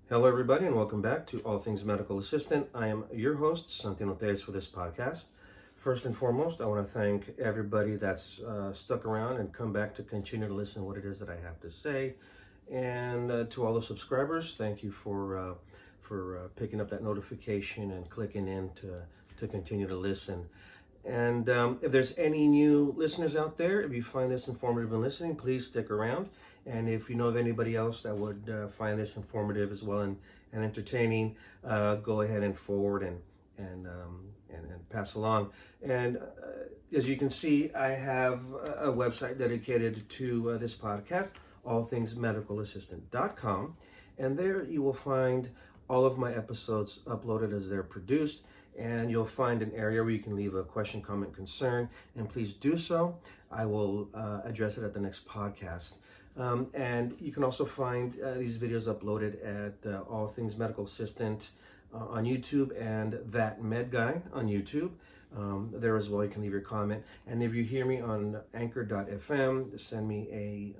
Hello, everybody, and welcome back to All Things Medical Assistant. I am your host, Santino Tejas, for this podcast. First and foremost, I want to thank everybody that's stuck around and come back to continue to listen to what it is that I have to say. And to all the subscribers, thank you for picking up that notification and clicking in to continue to listen. And if there's any new listeners out there, if you find this informative and listening, please stick around. And if you know of anybody else that would find this informative as well and entertaining, go ahead and forward and pass along. And as you can see, I have a website dedicated to this podcast, allthingsmedicalassistant.com. And there you will find all of my episodes uploaded as they're produced. And you'll find an area where you can leave a question, comment, concern, and please do so. I will address it at the next podcast. And you can also find these videos uploaded at All Things Medical Assistant on YouTube and That Med Guy on YouTube. There as well, you can leave your comment. And if you hear me on Anchor.fm, send me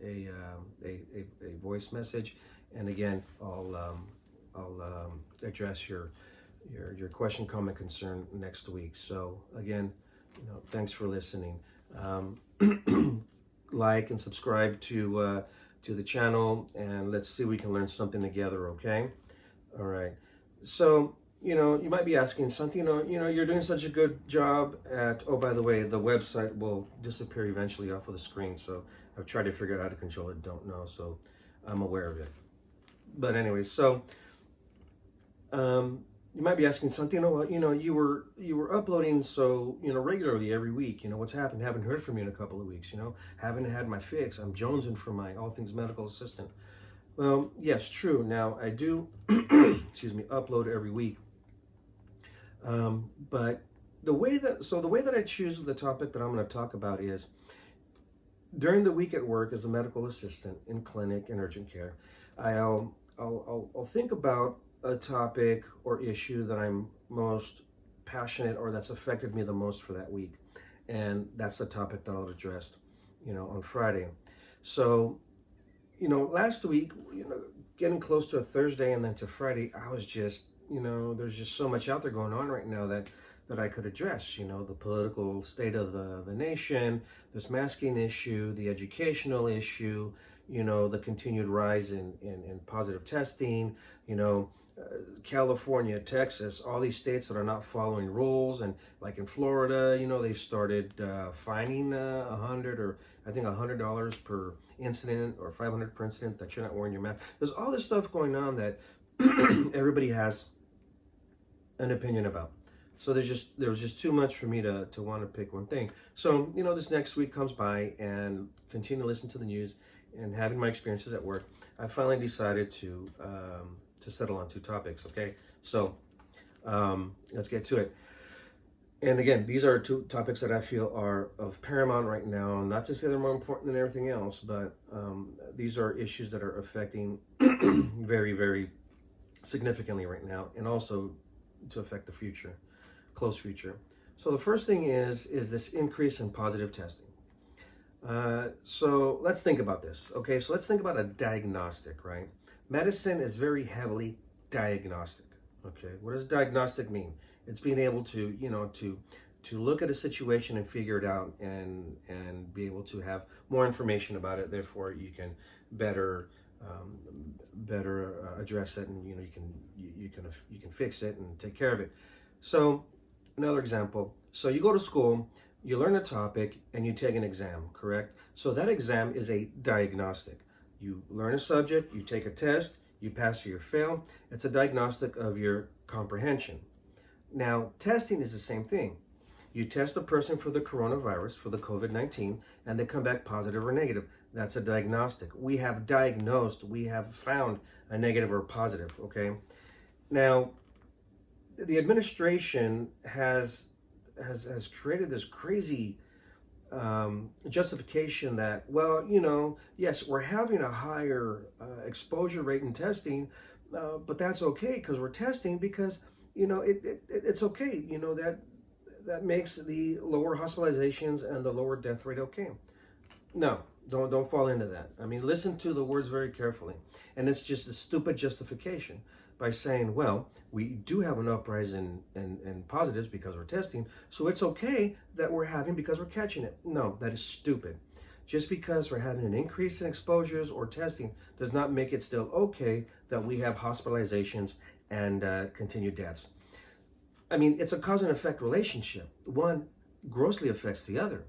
a voice message. And again, I'll address your question, comment, concern next week. So again, thanks for listening. Like and subscribe to the channel, and let's see if we can learn something together. Okay. All right. So you might be asking something. You're doing such a good job at. Oh, by the way, the website will disappear eventually off of the screen. So I've tried to figure out how to control it. Don't know. So I'm aware of it. But anyway, so you might be asking something. Well, you were uploading so regularly every week. What's happened? Haven't heard from you in a couple of weeks. Haven't had my fix. I'm jonesing for my All Things Medical Assistant. Well, yes, true. Now I do, upload every week. But the way that I choose the topic that I'm going to talk about is during the week at work as a medical assistant in clinic and urgent care. I'll think about a topic or issue that I'm most passionate or that's affected me the most for that week. And that's the topic that I'll address, on Friday. So, last week, getting close to a Thursday and then to Friday, I was just, there's just so much out there going on right now that I could address, the political state of the nation, this masking issue, the educational issue, the continued rise in positive testing, California, Texas, all these states that are not following rules. And like in Florida, they've started fining $100 per incident or $500 per incident that you're not wearing your mask. There's all this stuff going on that everybody has an opinion about. So there was just too much for me to want to pick one thing. So, this next week comes by and continue to listen to the news and having my experiences at work, I finally decided to settle on two topics. Okay, so let's get to it. And again, these are two topics that I feel are of paramount right now. Not to say they're more important than everything else, but these are issues that are affecting very, very significantly right now, and also to affect the future, close future. So the first thing is this increase in positive testing. So let's think about this. Okay, so let's think about a diagnostic, right? Medicine is very heavily diagnostic. Okay, what does diagnostic mean? It's being able to, to look at a situation and figure it out and be able to have more information about it. Therefore, you can better address it, and you can fix it and take care of it. So another example. So you go to school, you learn a topic, and you take an exam, correct? So that exam is a diagnostic. You learn a subject, you take a test, you pass or you fail. It's a diagnostic of your comprehension. Now, testing is the same thing. You test a person for the coronavirus, for the COVID-19, and they come back positive or negative. That's a diagnostic. We have diagnosed, we have found a negative or positive, okay? Now, the administration has created this crazy justification that, well, yes, we're having a higher exposure rate in testing, but that's okay because we're testing because, it's okay, that makes the lower hospitalizations and the lower death rate okay. No, Don't fall into that. I mean, listen to the words very carefully. And it's just a stupid justification by saying, well, we do have an uprising in positives because we're testing, so it's okay that we're having because we're catching it. No, that is stupid. Just because we're having an increase in exposures or testing does not make it still okay that we have hospitalizations and continued deaths. I mean, it's a cause and effect relationship. One grossly affects the other.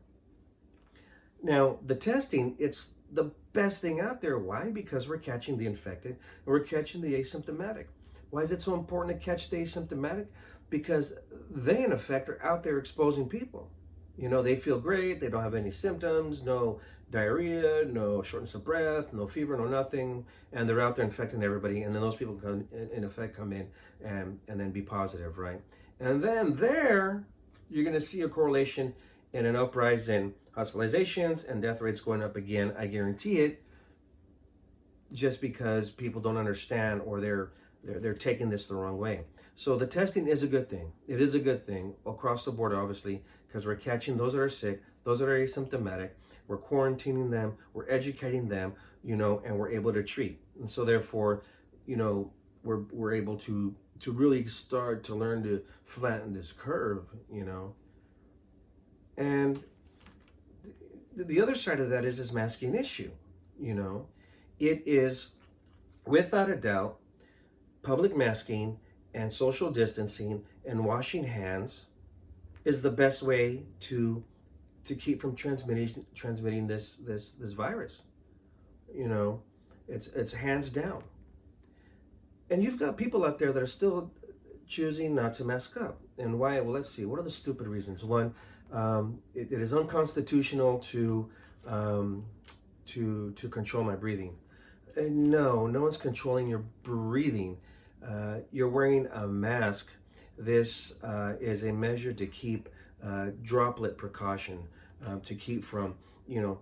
Now, the testing, it's the best thing out there. Why? Because we're catching the infected and we're catching the asymptomatic. Why is it so important to catch the asymptomatic? Because they, in effect, are out there exposing people. You know, they feel great, they don't have any symptoms, no diarrhea, no shortness of breath, no fever, no nothing, and they're out there infecting everybody, and then those people come in and then be positive, right? And then there, you're going to see a correlation in an uprise in hospitalizations and death rates going up again. I guarantee it, just because people don't understand or they're taking this the wrong way. So the testing is a good thing. It is a good thing across the board, obviously, because we're catching those that are sick, those that are asymptomatic. We're quarantining them, we're educating them, you know, and we're able to treat. And so therefore, you know, we're able to really start to learn to flatten this curve, you know. And the other side of that is this masking issue, you know. It is, without a doubt, public masking and social distancing and washing hands is the best way to keep from transmitting this virus. You know, it's hands down. And you've got people out there that are still choosing not to mask up. And why? Well, let's see. What are the stupid reasons? One, it is unconstitutional to control my breathing. No one's controlling your breathing. You're wearing a mask. This is a measure to keep droplet precaution, to keep from, you know,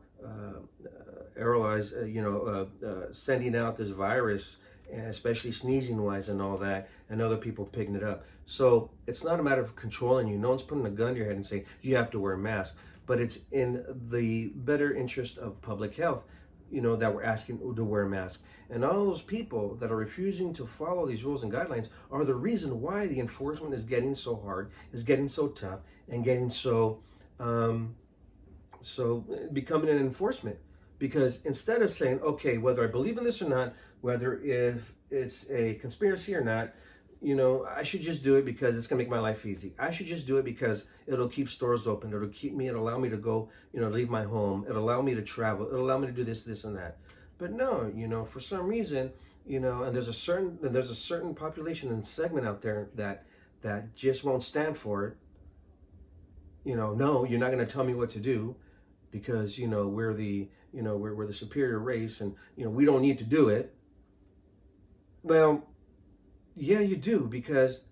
sending out this virus, especially sneezing wise and all that, and other people picking it up. So it's not a matter of controlling you. No one's putting a gun to your head and saying you have to wear a mask, but it's in the better interest of public health, you know, that we're asking to wear a mask. And all those people that are refusing to follow these rules and guidelines are the reason why the enforcement is getting so hard, is getting so tough, and getting so becoming an enforcement. Because instead of saying, okay, whether I believe in this or not, whether if it's a conspiracy or not, you know, I should just do it because it's gonna make my life easy. I should just do it because it'll keep stores open. It'll allow me to go, you know, leave my home. It'll allow me to travel. It'll allow me to do this, and that. But no, you know, for some reason, you know, and there's a certain population and segment out there that just won't stand for it. You know, no, you're not gonna tell me what to do because, you know, we're the superior race and, you know, we don't need to do it. Well, yeah, you do, because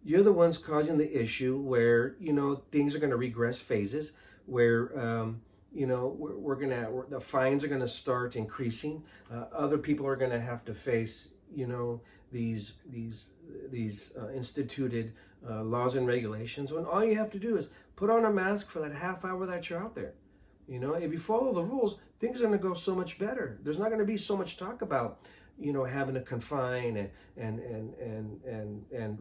you're the ones causing the issue where, you know, things are going to regress phases, where, you know, the fines are going to start increasing. Other people are going to have to face, you know, these instituted laws and regulations. When all you have to do is put on a mask for that half hour that you're out there. You know, if you follow the rules, things are going to go so much better. There's not going to be so much talk about, you know, having to confine and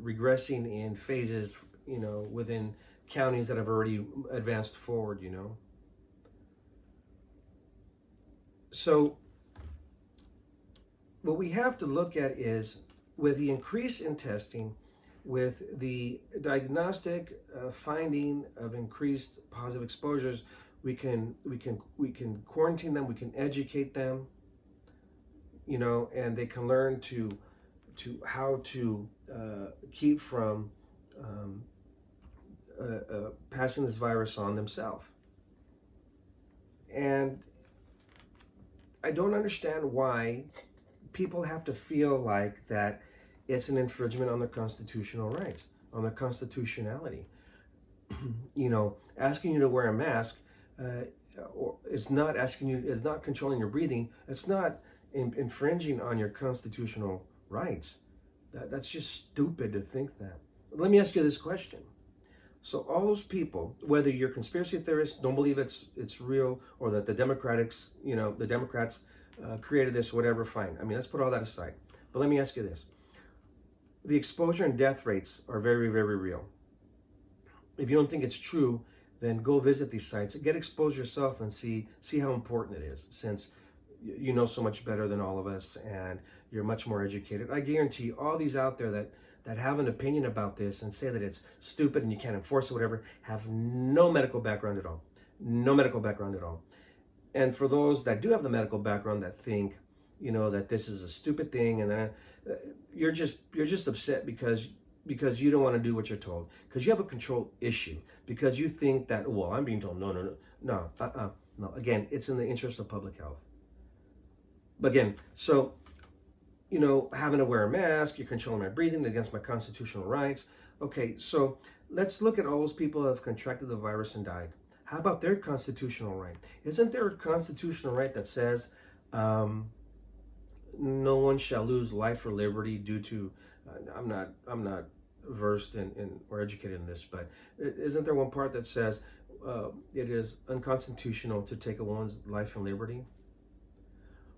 regressing in phases, you know, within counties that have already advanced forward, you know. So what we have to look at is, with the increase in testing, with the diagnostic finding of increased positive exposures, we can quarantine them, we can educate them, you know, and they can learn to how to keep from passing this virus on themselves. And I don't understand why people have to feel like that it's an infringement on their constitutional rights, on their constitutionality. You know, asking you to wear a mask is not controlling your breathing. It's not infringing on your constitutional rights. That's just stupid to think that. Let me ask you this question. So all those people, whether you're conspiracy theorists, don't believe it's real, or that the Democrats created this, whatever, fine. I mean, let's put all that aside. But let me ask you this. The exposure and death rates are very, very real. If you don't think it's true, then go visit these sites, get exposed yourself, and see how important it is, since you know so much better than all of us, and you're much more educated. I guarantee you, all these out there that have an opinion about this and say that it's stupid and you can't enforce it, whatever, have no medical background at all. No medical background at all. And for those that do have the medical background that think, that this is a stupid thing, and then you're just upset because you don't want to do what you're told, because you have a control issue, because you think that, well, I'm being told, no. Again, it's in the interest of public health. But again, so, having to wear a mask, you're controlling my breathing against my constitutional rights. Okay, so let's look at all those people who have contracted the virus and died. How about their constitutional right? Isn't there a constitutional right that says no one shall lose life or liberty due to, I'm not versed in or educated in this, but isn't there one part that says it is unconstitutional to take a woman's life and liberty?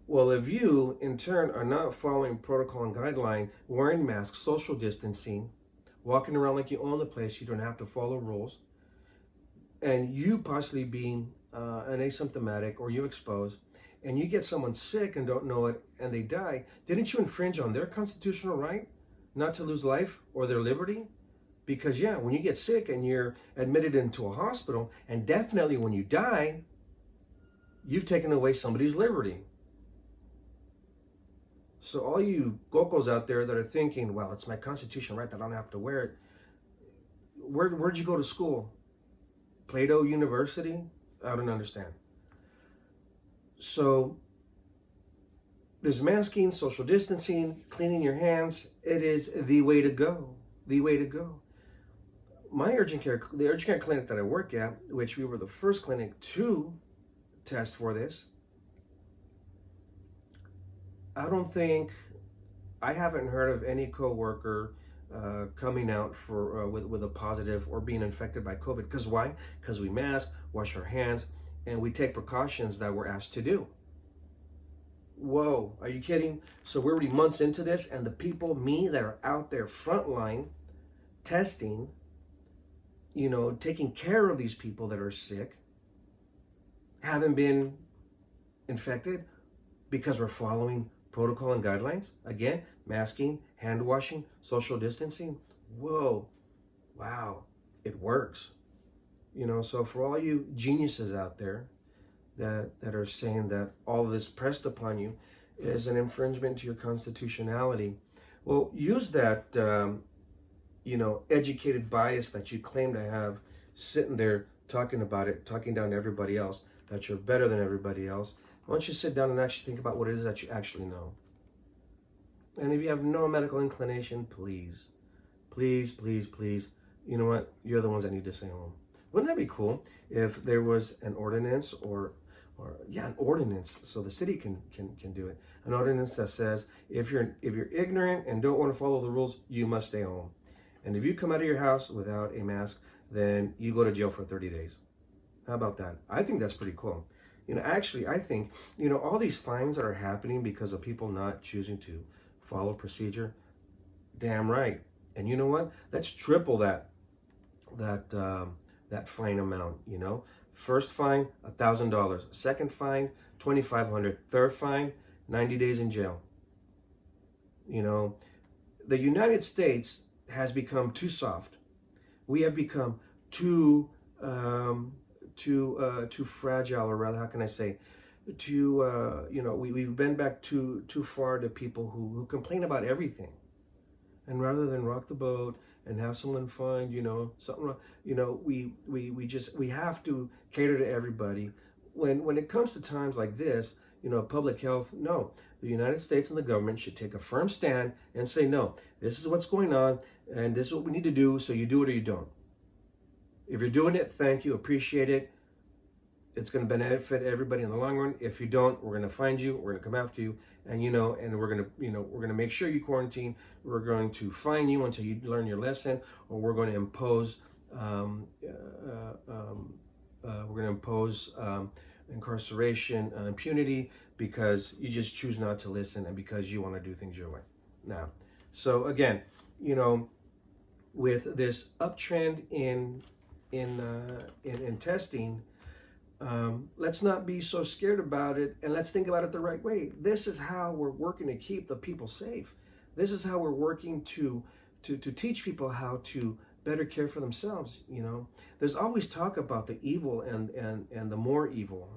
Well, if you, in turn, are not following protocol and guideline, wearing masks, social distancing, walking around like you own the place, you don't have to follow rules, and you possibly being an asymptomatic, or you exposed, and you get someone sick and don't know it, and they die, didn't you infringe on their constitutional right not to lose life or their liberty? Because, yeah, when you get sick and you're admitted into a hospital, and definitely when you die, you've taken away somebody's liberty. So all you gokos out there that are thinking, well, it's my constitutional right that I don't have to wear it. Where'd you go to school? Plato University? I don't understand. So there's masking, social distancing, cleaning your hands. It is the way to go. The way to go. The urgent care clinic that I work at, which we were the first clinic to test for this, I haven't heard of any coworker coming out with a positive or being infected by COVID. Because why? Because we mask, wash our hands, and we take precautions that we're asked to do. Whoa, are you kidding? So we're already months into this, and the people, me, that are out there frontline testing, taking care of these people that are sick, haven't been infected because we're following protocol and guidelines. Again, masking, hand washing, social distancing. Whoa, wow, it works. So for all you geniuses out there that are saying that all of this pressed upon you is an infringement to your constitutionality, well, use that, educated bias that you claim to have, sitting there talking about it, talking down to everybody else, that you're better than everybody else. Why don't you sit down and actually think about what it is that you actually know? And if you have no medical inclination, please, you know what? You're the ones that need to stay home. Wouldn't that be cool if there was an ordinance an ordinance, so the city can do it. An ordinance that says if you're ignorant and don't want to follow the rules, you must stay home. And if you come out of your house without a mask, then you go to jail for 30 days. How about that? I think that's pretty cool. Actually, I think, all these fines that are happening because of people not choosing to follow procedure, damn right. And you know what? Let's triple that fine amount, First fine, $1,000. Second fine, $2,500. Third fine, 90 days in jail. The United States has become too soft. We have become too fragile, or rather, how can I say, we've been back too far to people who complain about everything. And rather than rock the boat and have someone find, something wrong, we have to cater to everybody. When it comes to times like this, public health, no. The United States and the government should take a firm stand and say, no, this is what's going on, and this is what we need to do, so you do it or you don't. If you're doing it, thank you, appreciate it. It's going to benefit everybody in the long run. If you don't, we're going to find you, we're going to come after you, and and we're going to make sure you quarantine. We're going to fine you until you learn your lesson, or we're going to impose we're going to impose incarceration, impunity, because you just choose not to listen and because you want to do things your way. Now, so again, with this uptrend in testing, let's not be so scared about it, and let's think about it the right way. This is how we're working to keep the people safe. This is how we're working to teach people how to better care for themselves. There's always talk about the evil and the more evil,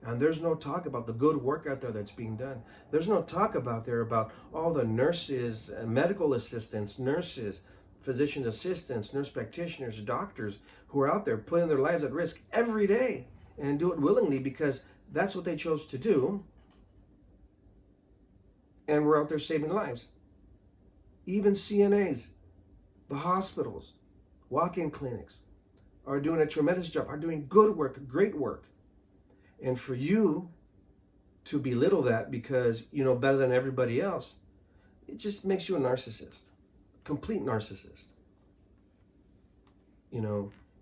and there's no talk about the good work out there that's being done. There's no talk about all the nurses and medical assistants, nurses, physician assistants, nurse practitioners, doctors who are out there putting their lives at risk every day and do it willingly because that's what they chose to do. And we're out there saving lives. Even CNAs, the hospitals, walk-in clinics are doing a tremendous job, are doing good work, great work. And for you to belittle that because you know better than everybody else, it just makes you a narcissist, complete narcissist.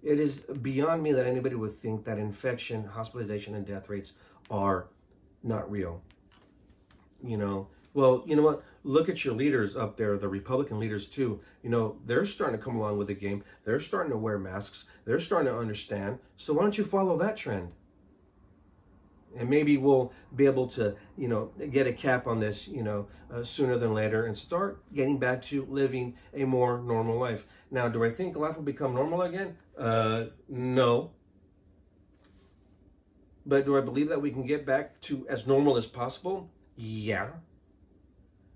It is beyond me that anybody would think that infection, hospitalization, and death rates are not real. Well, you know what? Look at your leaders up there, the Republican leaders too. They're starting to come along with the game. They're starting to wear masks. They're starting to understand. So why don't you follow that trend? And maybe we'll be able to, get a cap on this, sooner than later and start getting back to living a more normal life. Now, do I think life will become normal again? No. But do I believe that we can get back to as normal as possible? Yeah.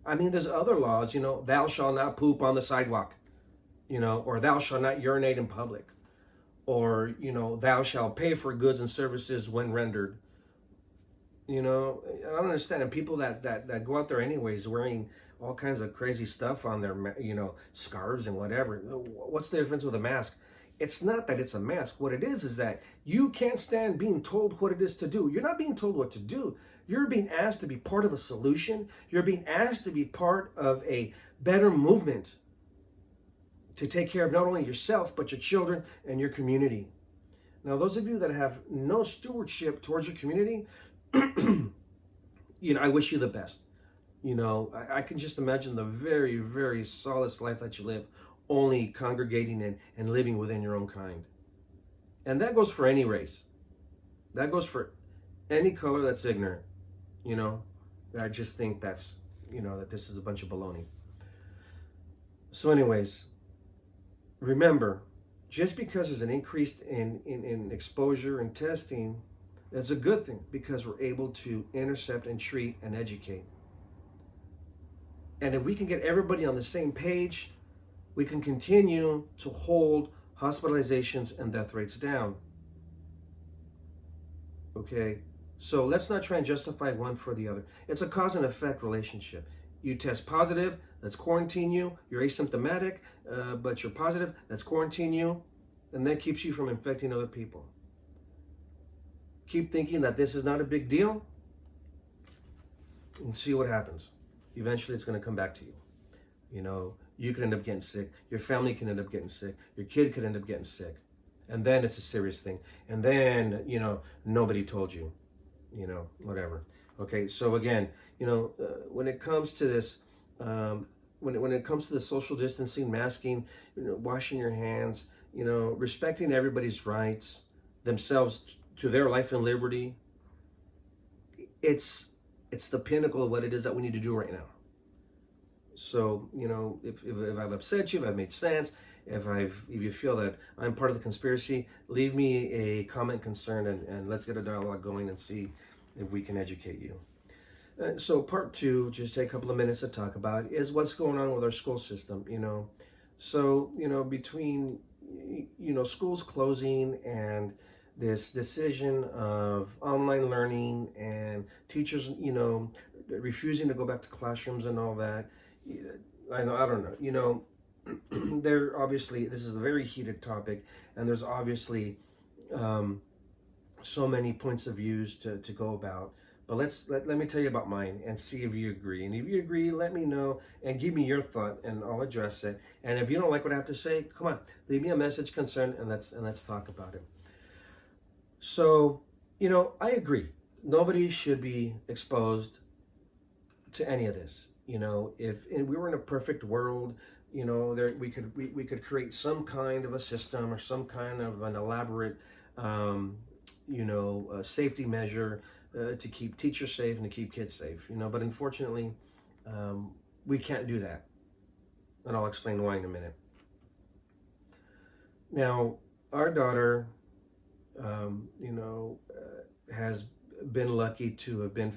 I mean, there's other laws, thou shalt not poop on the sidewalk, or thou shalt not urinate in public, or, thou shalt pay for goods and services when rendered. I don't understand. And people that go out there anyways wearing all kinds of crazy stuff on their, scarves and whatever. What's the difference with a mask? It's not that it's a mask. What it is that you can't stand being told what it is to do. You're not being told what to do. You're being asked to be part of a solution. You're being asked to be part of a better movement to take care of not only yourself, but your children and your community. Now, those of you that have no stewardship towards your community, I wish you the best. I can just imagine the very, very solace life that you live, only congregating and living within your own kind. And that goes for any race. That goes for any color that's ignorant. I just think that's, that this is a bunch of baloney. So anyways, remember, just because there's an increase in exposure and testing, that's a good thing because we're able to intercept and treat and educate. And if we can get everybody on the same page, we can continue to hold hospitalizations and death rates down. Okay? So let's not try and justify one for the other. It's a cause and effect relationship. You test positive, let's quarantine you. You're asymptomatic, but you're positive, let's quarantine you. And that keeps you from infecting other people. Keep thinking that this is not a big deal and see what happens. Eventually it's going to come back to you. You could end up getting sick. Your family can end up getting sick. Your kid could end up getting sick. And then it's a serious thing. And then, nobody told you, whatever. Okay, so again, when it comes to this, when it comes to the social distancing, masking, washing your hands, respecting everybody's rights, themselves to their life and liberty, it's the pinnacle of what it is that we need to do right now. So, if I've upset you, if I've made sense, if you feel that I'm part of the conspiracy, leave me a comment, concern, and let's get a dialogue going and see if we can educate you. So part two, just take a couple of minutes to talk about, is what's going on with our school system. So, between, schools closing and this decision of online learning and teachers, refusing to go back to classrooms and all that. I don't know. There obviously, this is a very heated topic, and there's obviously so many points of views to go about. But let me tell you about mine and see if you agree. And if you agree, let me know and give me your thought, and I'll address it. And if you don't like what I have to say, come on, leave me a message, concern, and let's talk about it. So, I agree. Nobody should be exposed to any of this. If we were in a perfect world, we could create some kind of a system or some kind of an elaborate, safety measure to keep teachers safe and to keep kids safe. But unfortunately, we can't do that, and I'll explain why in a minute. Now, our daughter, has been lucky to have been,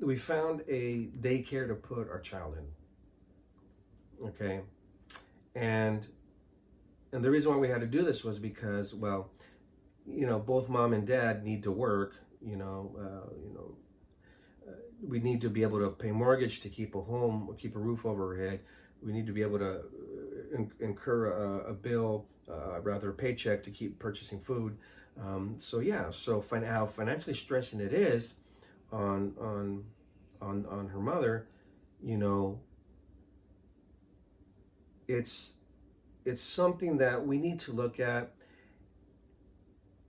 we found a daycare to put our child in. Okay. And the reason why we had to do this was because, well, both mom and dad need to work, we need to be able to pay mortgage to keep a home, or keep a roof over our head. We need to be able to incur a bill, rather a paycheck to keep purchasing food. So how financially stressing it is on her mother, it's something that we need to look at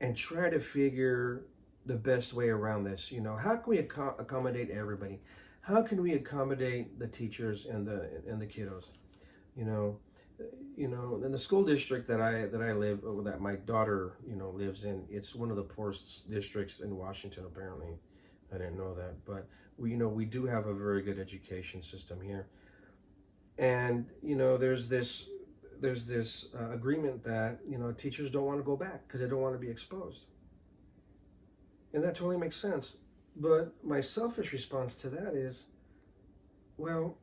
and try to figure the best way around this. How can we accommodate everybody? How can we accommodate the teachers and the kiddos? In the school district that I live, or that my daughter lives in, it's one of the poorest districts in Washington. Apparently, I didn't know that, but we do have a very good education system here, and there's this agreement that teachers don't want to go back because they don't want to be exposed, and that totally makes sense. But my selfish response to that is, well,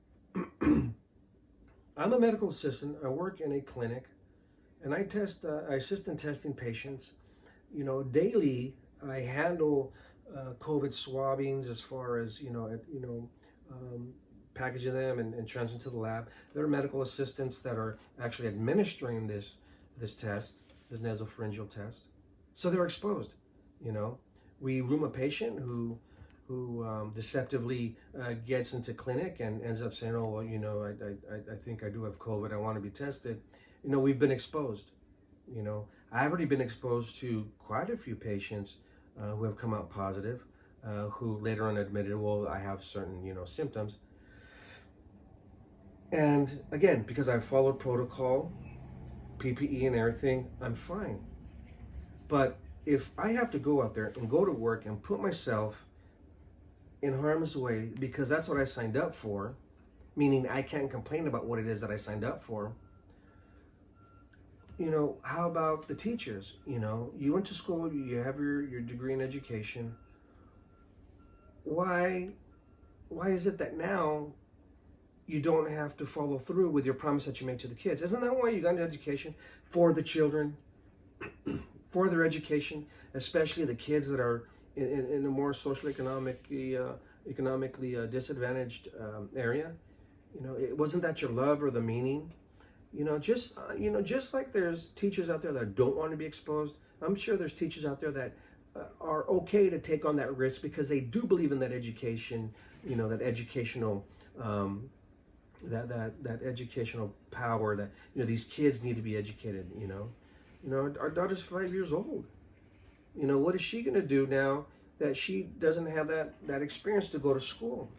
I'm a medical assistant. I work in a clinic, and I assist in testing patients. Daily I handle COVID swabbings, as far as packaging them and transferring to the lab. There are medical assistants that are actually administering this test, this nasopharyngeal test, so they're exposed. We room a patient who deceptively gets into clinic and ends up saying, oh, well, I think I do have COVID, I want to be tested. We've been exposed. I've already been exposed to quite a few patients who have come out positive, who later on admitted, well, I have certain, symptoms. And again, because I followed protocol, PPE and everything, I'm fine. But if I have to go out there and go to work and put myself in harm's way because that's what I signed up for, meaning I can't complain about what it is that I signed up for, how about the teachers? You went to school, you have your degree in education. Why is it that now you don't have to follow through with your promise that you made to the kids? Isn't that why you got into education? For the children, for their education, especially the kids that are in a more socially economically disadvantaged area. It wasn't that your love or the meaning. Just like there's teachers out there that don't want to be exposed, I'm sure there's teachers out there that are okay to take on that risk because they do believe in that education, that educational that educational power, that these kids need to be educated. Our daughter's 5 years old. What is she going to do now that she doesn't have that experience to go to school?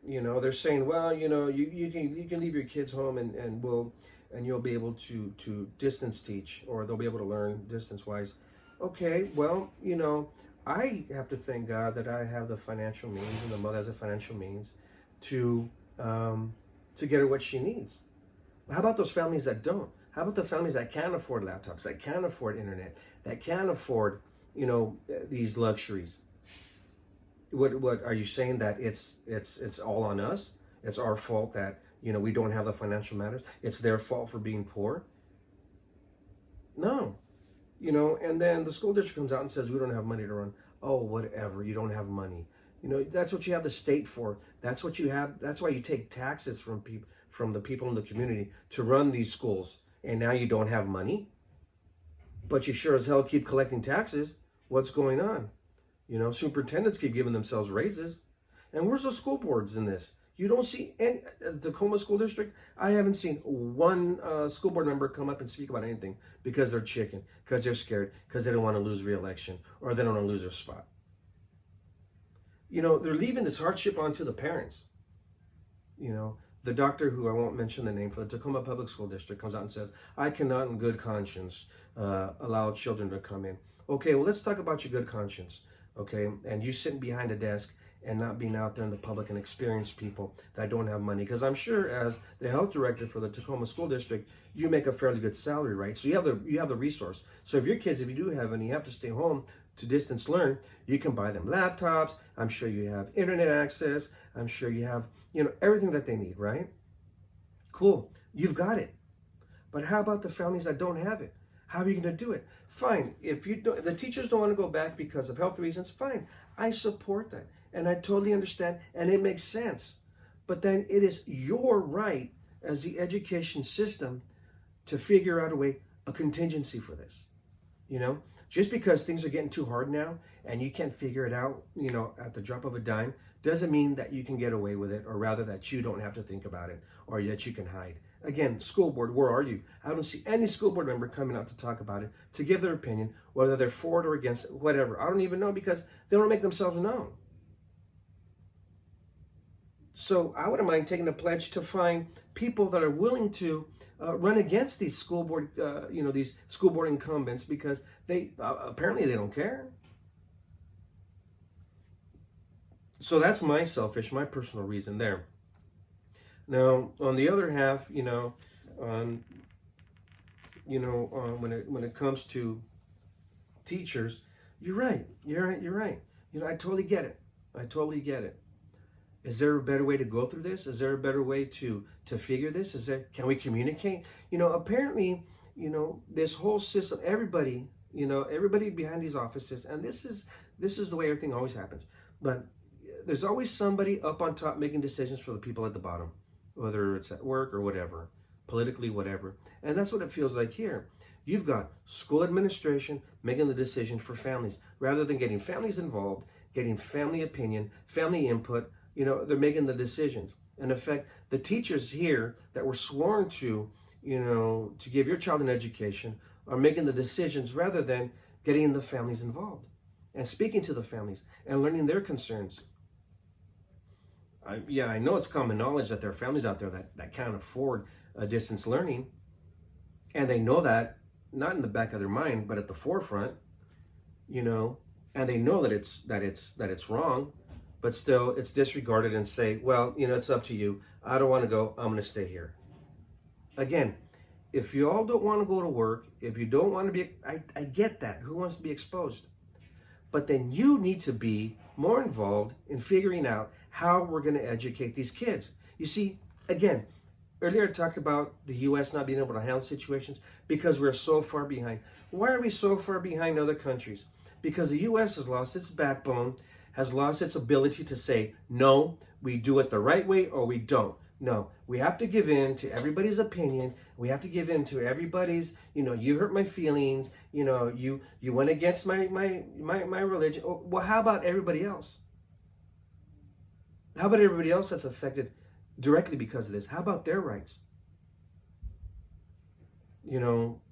They're saying, well, you can leave your kids home and you'll be able to distance teach, or they'll be able to learn distance wise. Okay, well, I have to thank God that I have the financial means, and the mother has the financial means to get her what she needs. How about those families that don't? How about the families that can't afford laptops, that can't afford internet, that can't afford, these luxuries? What are you saying, that it's all on us? It's our fault that, we don't have the financial matters? It's their fault for being poor? No. And then the school district comes out and says, we don't have money to run. Oh, whatever, you don't have money. That's what you have the state for. That's what you have. That's why you take taxes from the people in the community to run these schools. And now you don't have money, but you sure as hell keep collecting taxes. What's going on? Superintendents keep giving themselves raises. And where's the school boards in this? You don't see any, Tacoma School District, I haven't seen one school board member come up and speak about anything because they're chicken, because they're scared, because they don't want to lose re-election, or they don't want to lose their spot. They're leaving this hardship onto the parents. The doctor, who I won't mention the name, for the Tacoma Public School District, comes out and says, I cannot in good conscience allow children to come in. Okay, well, let's talk about your good conscience, okay? And you sitting behind a desk and not being out there in the public and experience people that don't have money. Because I'm sure as the health director for the Tacoma School District, you make a fairly good salary, right? So you have the resource. So if your kids, if you do have any, have to stay home to distance learn, you can buy them laptops. I'm sure you have internet access. I'm sure you have, everything that they need, right? Cool, you've got it. But how about the families that don't have it? How are you going to do it? Fine, if the teachers don't want to go back because of health reasons, fine. I support that. And I totally understand, and it makes sense. But then it is your right as the education system to figure out a contingency for this. Just because things are getting too hard now and you can't figure it out, at the drop of a dime, doesn't mean that you can get away with it, or rather that you don't have to think about it, or that you can hide. Again, school board, where are you? I don't see any school board member coming out to talk about it, to give their opinion, whether they're for it or against it, whatever. I don't even know, because they don't make themselves known. So I wouldn't mind taking a pledge to find people that are willing to run against these school board, these school board incumbents, because they apparently they don't care. So that's my personal reason there. Now, on the other half, when it comes to teachers, you're right. I totally get it. Is there a better way to go through this? Is there a better way to figure this? Can we communicate? Apparently, this whole system, everybody behind these offices, and this is the way everything always happens. But there's always somebody up on top making decisions for the people at the bottom, whether it's at work or whatever, politically, whatever. And that's what it feels like here. You've got school administration making the decision for families, rather than getting families involved, getting family opinion, family input. They're making the decisions. In effect, the teachers here that were sworn to give your child an education are making the decisions rather than getting the families involved and speaking to the families and learning their concerns. I know it's common knowledge that there are families out there that can't afford distance learning, and they know that, not in the back of their mind, but at the forefront, and they know that it's wrong. But still, it's disregarded and say, well, it's up to you. I don't want to go. I'm going to stay here. Again, if you all don't want to go to work, if you don't want to be, I get that. Who wants to be exposed? But then you need to be more involved in figuring out how we're going to educate these kids. You see, again, earlier I talked about the U.S. not being able to handle situations because we're so far behind. Why are we so far behind other countries? Because the U.S. has lost its backbone, has lost its ability to say, no, we do it the right way or we don't. No, we have to give in to everybody's opinion. We have to give in to everybody's, you hurt my feelings, you went against my religion. Well, how about everybody else? How about everybody else that's affected directly because of this? How about their rights? And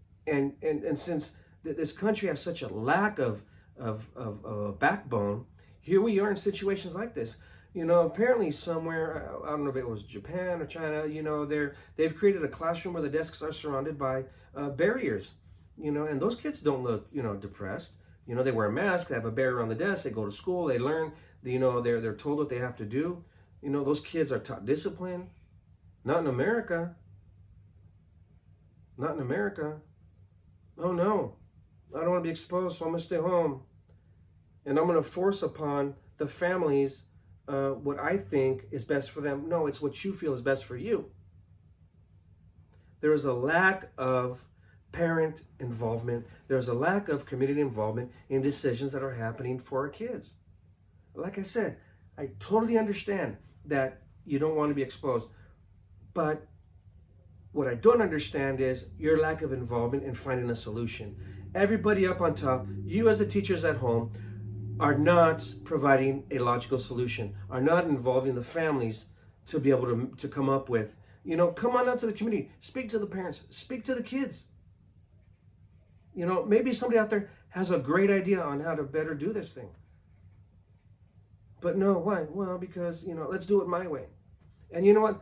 since this country has such a lack of a backbone, here we are in situations like this. Apparently somewhere, I don't know if it was Japan or China, they've created a classroom where the desks are surrounded by barriers, and those kids don't look, depressed. They wear a mask, they have a barrier on the desk, they go to school, they learn, they're told what they have to do. Those kids are taught discipline. Not in America. Not in America. Oh no, I don't want to be exposed, so I'm going to stay home. And I'm going to force upon the families what I think is best for them. No, it's what you feel is best for you. There is a lack of parent involvement. There's a lack of community involvement in decisions that are happening for our kids. Like I said, I totally understand that you don't want to be exposed. But what I don't understand is your lack of involvement in finding a solution. Everybody up on top, you as the teachers at home, are not providing a logical solution, are not involving the families to be able to come up with, come on out to the community, speak to the parents, speak to the kids. Maybe somebody out there has a great idea on how to better do this thing. But no, why? Well, because, let's do it my way. And you know what?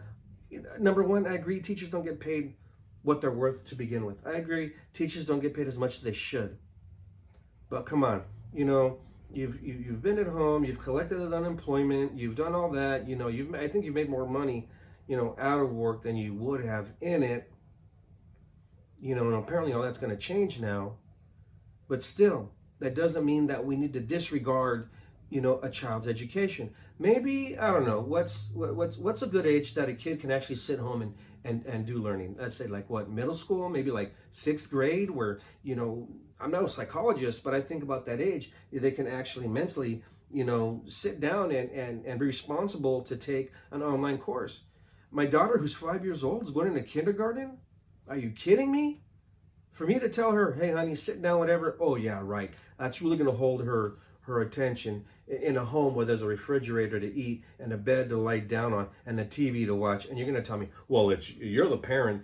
Number one, I agree teachers don't get paid what they're worth to begin with. I agree teachers don't get paid as much as they should. But come on, you've been at home, you've collected unemployment, you've done all that, I think you've made more money, out of work than you would have in it. And apparently all that's going to change now. But still, that doesn't mean that we need to disregard, a child's education. Maybe, I don't know, what's a good age that a kid can actually sit home and do learning? Let's say like what, middle school, maybe like 6th grade, where, I'm not a psychologist, but I think about that age, they can actually mentally, sit down and be responsible to take an online course. My daughter, who's 5 years old, is going into kindergarten. Are you kidding me? For me to tell her, hey, honey, sit down, whatever. Oh, yeah, right. That's really going to hold her attention in a home where there's a refrigerator to eat and a bed to lie down on and a TV to watch. And you're going to tell me, well, you're the parent.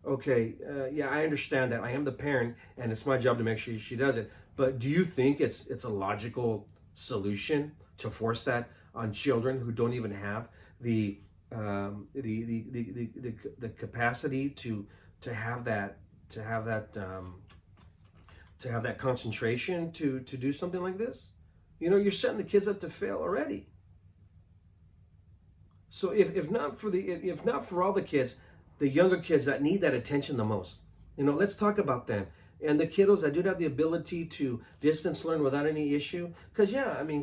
Okay, yeah, I understand that. I am the parent, and it's my job to make sure she does it. But do you think it's a logical solution to force that on children who don't even have the capacity to have that concentration to do something like this? You're setting the kids up to fail already. So if not for all the kids, the younger kids that need that attention the most, let's talk about them. And the kiddos that do have the ability to distance learn without any issue. Because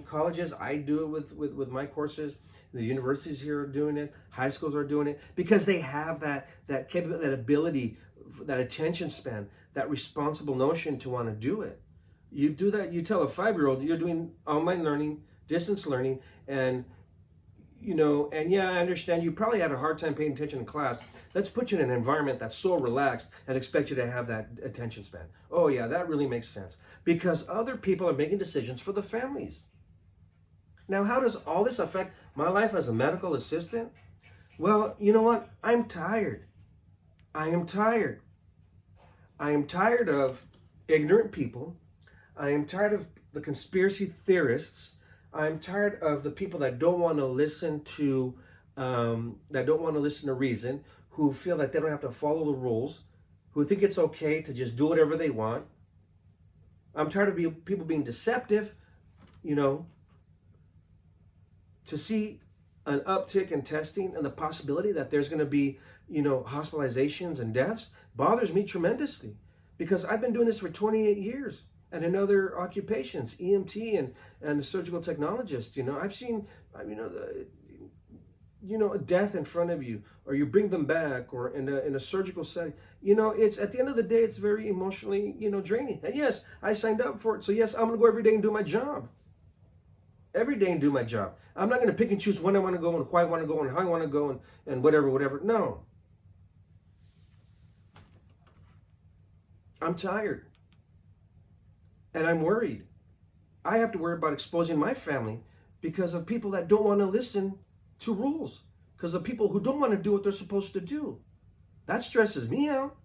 colleges, I do it with my courses. The universities here are doing it. High schools are doing it because they have that capability, that ability, that attention span, that responsible notion to want to do it. You do that. You tell a 5-year-old you're doing online learning, distance learning, and yeah, I understand you probably had a hard time paying attention in class. Let's put you in an environment that's so relaxed and expect you to have that attention span. Oh yeah, that really makes sense. Because other people are making decisions for the families. Now, how does all this affect my life as a medical assistant? Well, you know what? I'm tired. I am tired. I am tired of ignorant people. I am tired of the conspiracy theorists. I'm tired of the people that don't want to listen to reason, who feel like they don't have to follow the rules, who think it's okay to just do whatever they want. I'm tired of people being deceptive, to see an uptick in testing and the possibility that there's going to be, hospitalizations and deaths bothers me tremendously, because I've been doing this for 28 years. And in other occupations, EMT and a surgical technologist, I've seen, a death in front of you, or you bring them back, or in a surgical setting. It's at the end of the day, it's very emotionally, draining. And yes, I signed up for it, so yes, I'm gonna go every day and do my job. Every day and do my job. I'm not gonna pick and choose when I want to go and why I want to go and how I want to go and whatever. No, I'm tired. And I'm worried. I have to worry about exposing my family because of people that don't want to listen to rules, because of people who don't want to do what they're supposed to do. That stresses me out,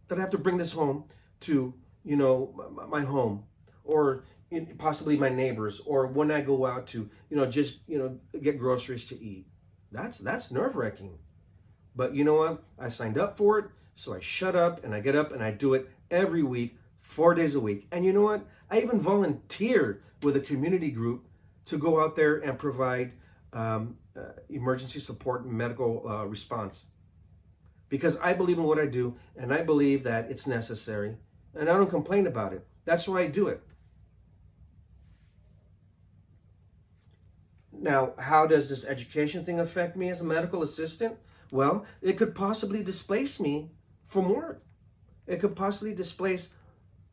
that I have to bring this home to, my home, or possibly my neighbors, or when I go out to, get groceries to eat. That's nerve-wracking. But you know what? I signed up for it, so I shut up and I get up and I do it every week, 4 days a week. And you know what? I even volunteered with a community group to go out there and provide emergency support and medical response. Because I believe in what I do, and I believe that it's necessary, and I don't complain about it. That's why I do it. Now, how does this education thing affect me as a medical assistant? Well, it could possibly displace me from work. It could possibly displace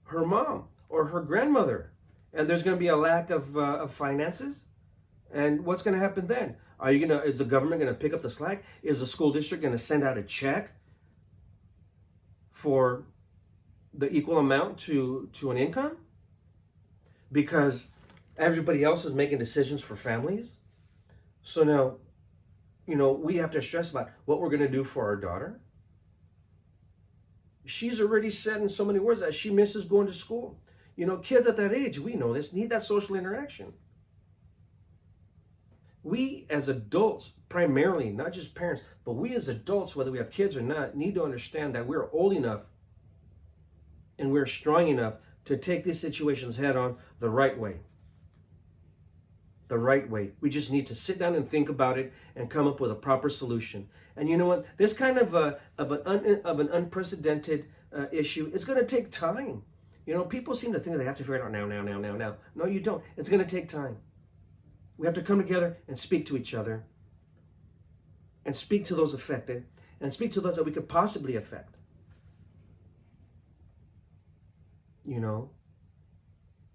her mom or her grandmother, and there's going to be a lack of finances. And what's going to happen then? Is the government going to pick up the slack? Is the school district going to send out a check for the equal amount to an income? Because Everybody else is making decisions for families. So now, we have to stress about what we're going to do for our daughter. She's already said in so many words that she misses going to school. Kids at that age, we know this, need that social interaction. We as adults, primarily, not just parents, but we as adults, whether we have kids or not, need to understand that we're old enough and we're strong enough to take these situations head on the right way. The right way. We just need to sit down and think about it and come up with a proper solution. And you know what? This kind of an unprecedented issue, it's going to take time. People seem to think they have to figure it out now. No, you don't. It's going to take time. We have to come together and speak to each other, and speak to those affected, and speak to those that we could possibly affect.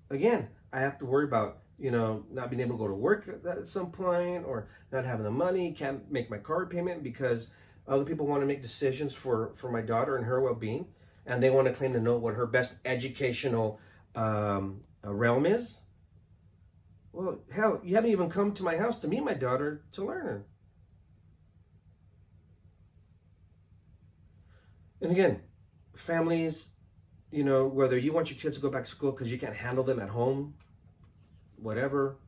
Again, I have to worry about, not being able to go to work at some point, or not having the money, can't make my car payment because other people want to make decisions for my daughter and her well-being, and they want to claim to know what her best educational realm is. Well, hell, you haven't even come to my house to meet my daughter to learn her. And again, families, whether you want your kids to go back to school because you can't handle them at home, whatever.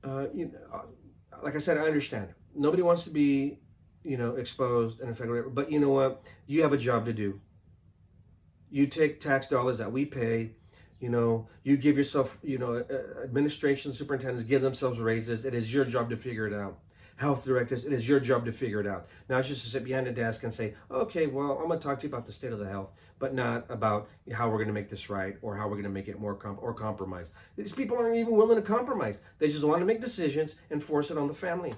Like I said, I understand. Nobody wants to be, exposed and affected. But you know what? You have a job to do. You take tax dollars that we pay. You give yourself, administration superintendents give themselves raises. It is your job to figure it out. Health directors, it is your job to figure it out. Now it's just to sit behind a desk and say, okay, well, I'm going to talk to you about the state of the health, but not about how we're going to make this right or how we're going to make it more compromise. These people aren't even willing to compromise. They just want to make decisions and force it on the family.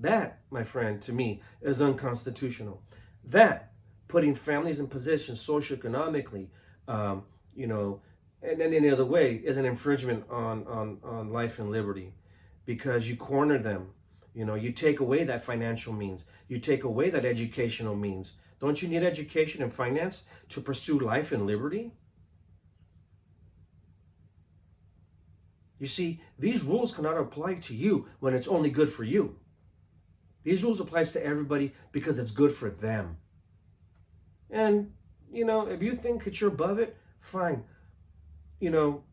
That, my friend, to me, is unconstitutional. That, putting families in positions socioeconomically, and any other way, is an infringement on life and liberty, because you corner them. You take away that financial means. You take away that educational means. Don't you need education and finance to pursue life and liberty? You see, these rules cannot apply to you when it's only good for you. These rules apply to everybody because it's good for them. And, if you think that you're above it, fine. I don't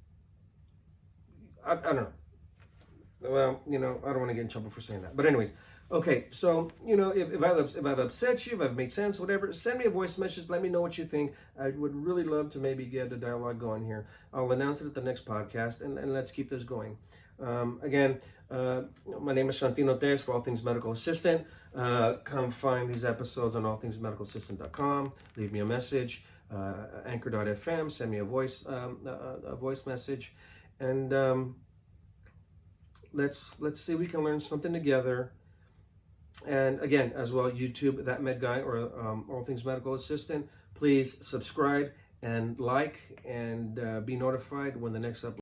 know. Well, I don't want to get in trouble for saying that. But anyways, okay, so, if I've upset you, if I've made sense, whatever, send me a voice message. Let me know what you think. I would really love to maybe get a dialogue going here. I'll announce it at the next podcast, and let's keep this going. Again, my name is Santino Tez for All Things Medical Assistant. Come find these episodes on allthingsmedicalassistant.com. Leave me a message. Anchor.fm. Send me a voice message, and let's see if we can learn something together. And again, as well, YouTube, That Med Guy, or All Things Medical Assistant. Please subscribe and like, and be notified when the next upload.